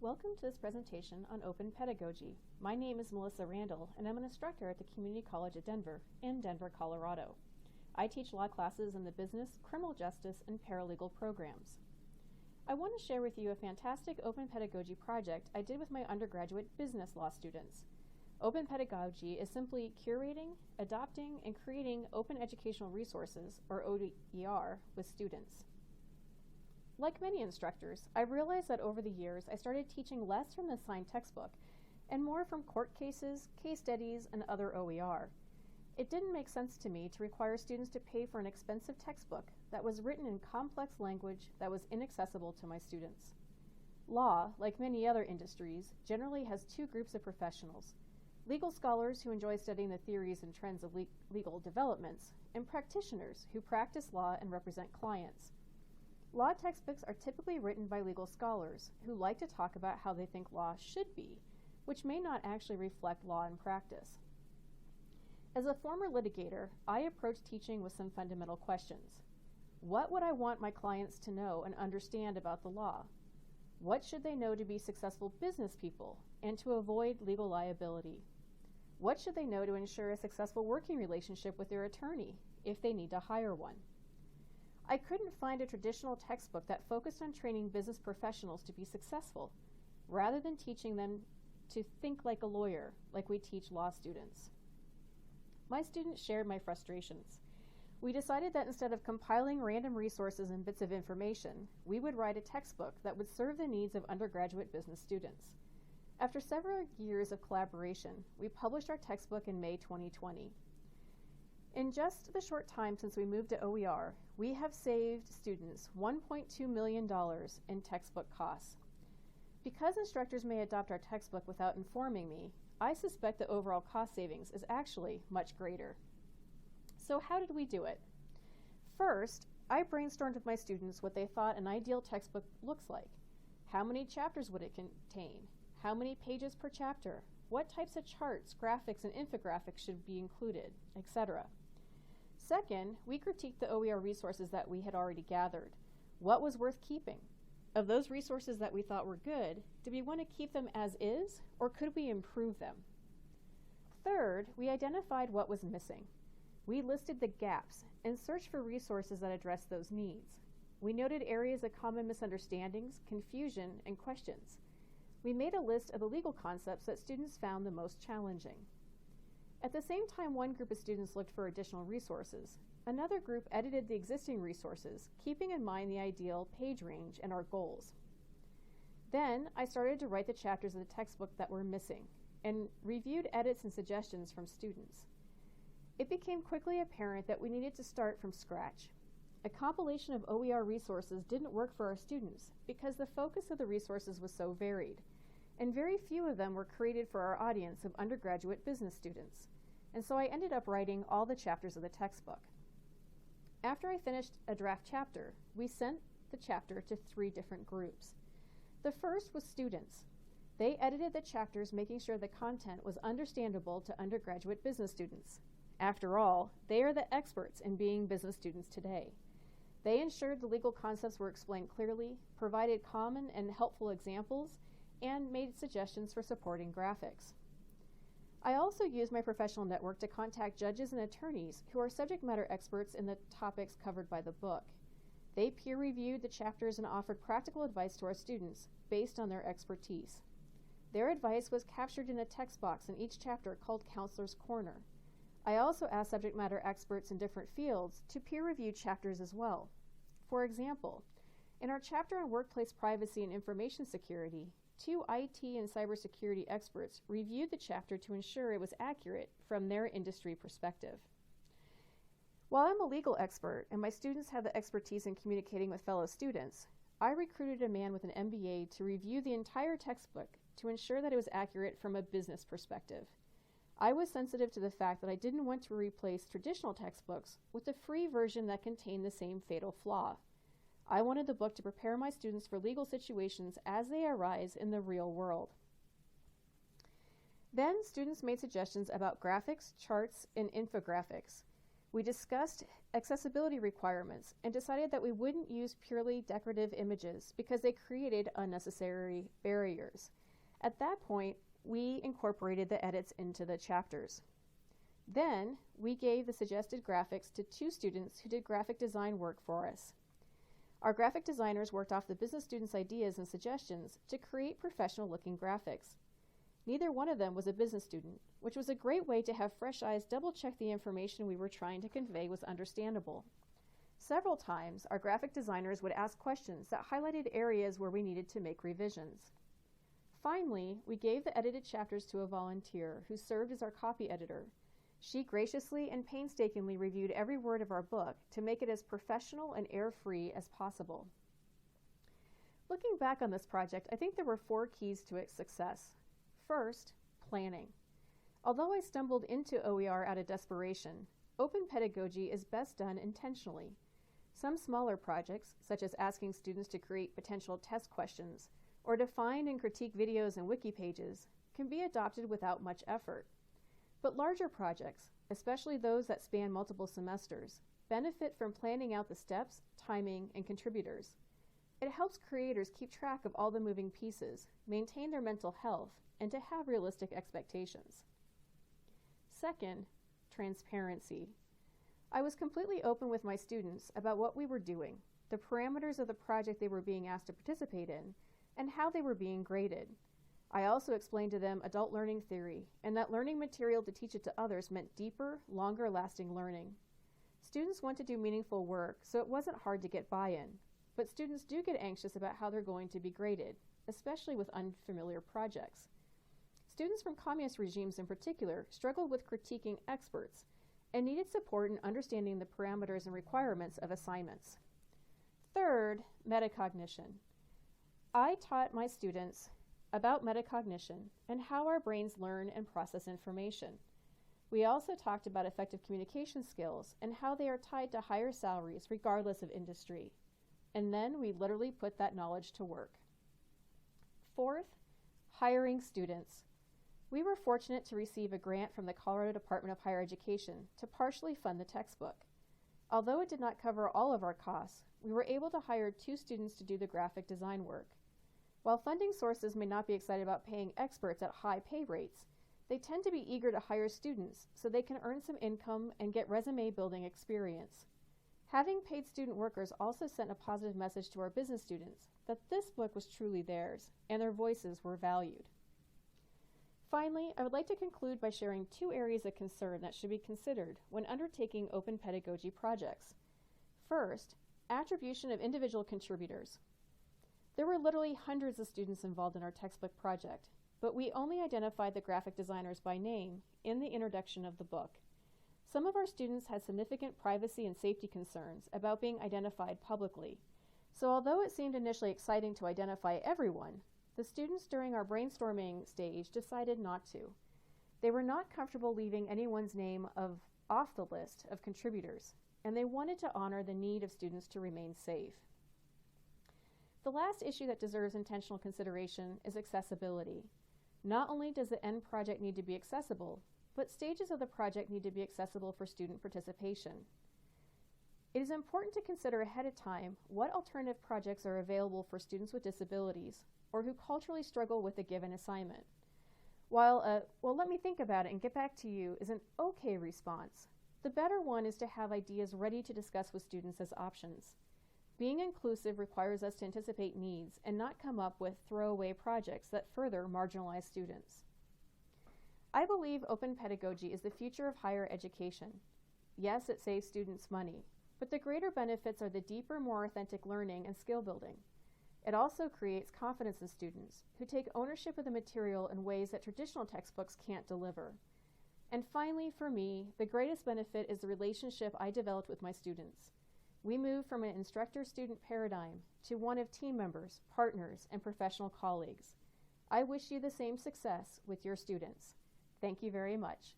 Welcome to this presentation on open pedagogy. My name is Melissa Randall, and I'm an instructor at the Community College of Denver in Denver, Colorado. I teach law classes in the business, criminal justice, and paralegal programs. I want to share with you a fantastic open pedagogy project I did with my undergraduate business law students. Open pedagogy is simply curating, adopting, and creating open educational resources, or OER, with students. Like many instructors, I realized that over the years I started teaching less from the assigned textbook and more from court cases, case studies, and other OER. It didn't make sense to me to require students to pay for an expensive textbook that was written in complex language that was inaccessible to my students. Law, like many other industries, generally has two groups of professionals: legal scholars who enjoy studying the theories and trends of legal developments, and practitioners who practice law and represent clients. Law textbooks are typically written by legal scholars who like to talk about how they think law should be, which may not actually reflect law in practice. As a former litigator, I approach teaching with some fundamental questions. What would I want my clients to know and understand about the law? What should they know to be successful business people and to avoid legal liability? What should they know to ensure a successful working relationship with their attorney if they need to hire one? I couldn't find a traditional textbook that focused on training business professionals to be successful, rather than teaching them to think like a lawyer, like we teach law students. My students shared my frustrations. We decided that instead of compiling random resources and bits of information, we would write a textbook that would serve the needs of undergraduate business students. After several years of collaboration, we published our textbook in May 2020. In just the short time since we moved to OER, we have saved students $1.2 million in textbook costs. Because instructors may adopt our textbook without informing me, I suspect the overall cost savings is actually much greater. So how did we do it? First, I brainstormed with my students what they thought an ideal textbook looks like. How many chapters would it contain? How many pages per chapter? What types of charts, graphics, and infographics should be included, etc. Second, we critiqued the OER resources that we had already gathered. What was worth keeping? Of those resources that we thought were good, did we want to keep them as is, or could we improve them? Third, we identified what was missing. We listed the gaps and searched for resources that addressed those needs. We noted areas of common misunderstandings, confusion, and questions. We made a list of the legal concepts that students found the most challenging. At the same time one group of students looked for additional resources, another group edited the existing resources, keeping in mind the ideal page range and our goals. Then I started to write the chapters of the textbook that were missing and reviewed edits and suggestions from students. It became quickly apparent that we needed to start from scratch. A compilation of OER resources didn't work for our students because the focus of the resources was so varied, and very few of them were created for our audience of undergraduate business students. And so I ended up writing all the chapters of the textbook. After I finished a draft chapter, we sent the chapter to 3 different groups. The first was students. They edited the chapters, making sure the content was understandable to undergraduate business students. After all, they are the experts in being business students today. They ensured the legal concepts were explained clearly, provided common and helpful examples, and made suggestions for supporting graphics. I also used my professional network to contact judges and attorneys who are subject matter experts in the topics covered by the book. They peer-reviewed the chapters and offered practical advice to our students based on their expertise. Their advice was captured in a text box in each chapter called Counselor's Corner. I also asked subject matter experts in different fields to peer-review chapters as well. For example, in our chapter on workplace privacy and information security, 2 IT and cybersecurity experts reviewed the chapter to ensure it was accurate from their industry perspective. While I'm a legal expert and my students have the expertise in communicating with fellow students, I recruited a man with an MBA to review the entire textbook to ensure that it was accurate from a business perspective. I was sensitive to the fact that I didn't want to replace traditional textbooks with a free version that contained the same fatal flaw. I wanted the book to prepare my students for legal situations as they arise in the real world. Then students made suggestions about graphics, charts, and infographics. We discussed accessibility requirements and decided that we wouldn't use purely decorative images because they created unnecessary barriers. At that point, we incorporated the edits into the chapters. Then, we gave the suggested graphics to 2 students who did graphic design work for us. Our graphic designers worked off the business students' ideas and suggestions to create professional-looking graphics. Neither one of them was a business student, which was a great way to have fresh eyes double-check the information we were trying to convey was understandable. Several times, our graphic designers would ask questions that highlighted areas where we needed to make revisions. Finally, we gave the edited chapters to a volunteer who served as our copy editor. She graciously and painstakingly reviewed every word of our book to make it as professional and error-free as possible. Looking back on this project, I think there were 4 keys to its success. First, planning. Although I stumbled into OER out of desperation, open pedagogy is best done intentionally. Some smaller projects, such as asking students to create potential test questions or to find and critique videos and wiki pages, can be adopted without much effort. But larger projects, especially those that span multiple semesters, benefit from planning out the steps, timing, and contributors. It helps creators keep track of all the moving pieces, maintain their mental health, and to have realistic expectations. Second, transparency. I was completely open with my students about what we were doing, the parameters of the project they were being asked to participate in, and how they were being graded. I also explained to them adult learning theory and that learning material to teach it to others meant deeper, longer-lasting learning. Students want to do meaningful work, so it wasn't hard to get buy-in, but students do get anxious about how they're going to be graded, especially with unfamiliar projects. Students from communist regimes in particular struggled with critiquing experts and needed support in understanding the parameters and requirements of assignments. Third, metacognition. I taught my students about metacognition and how our brains learn and process information. We also talked about effective communication skills and how they are tied to higher salaries regardless of industry. And then we literally put that knowledge to work. Fourth, hiring students. We were fortunate to receive a grant from the Colorado Department of Higher Education to partially fund the textbook. Although it did not cover all of our costs, we were able to hire 2 students to do the graphic design work. While funding sources may not be excited about paying experts at high pay rates, they tend to be eager to hire students so they can earn some income and get resume building experience. Having paid student workers also sent a positive message to our business students that this book was truly theirs and their voices were valued. Finally, I would like to conclude by sharing 2 areas of concern that should be considered when undertaking open pedagogy projects. First, attribution of individual contributors. There were literally hundreds of students involved in our textbook project, but we only identified the graphic designers by name in the introduction of the book. Some of our students had significant privacy and safety concerns about being identified publicly, so although it seemed initially exciting to identify everyone, the students during our brainstorming stage decided not to. They were not comfortable leaving anyone's name off the list of contributors, and they wanted to honor the need of students to remain safe. The last issue that deserves intentional consideration is accessibility. Not only does the end project need to be accessible, but stages of the project need to be accessible for student participation. It is important to consider ahead of time what alternative projects are available for students with disabilities or who culturally struggle with a given assignment. While let me think about it and get back to you is an okay response, the better one is to have ideas ready to discuss with students as options. Being inclusive requires us to anticipate needs and not come up with throwaway projects that further marginalize students. I believe open pedagogy is the future of higher education. Yes, it saves students money, but the greater benefits are the deeper, more authentic learning and skill building. It also creates confidence in students who take ownership of the material in ways that traditional textbooks can't deliver. And finally, for me, the greatest benefit is the relationship I developed with my students. We moved from an instructor-student paradigm to one of team members, partners, and professional colleagues. I wish you the same success with your students. Thank you very much.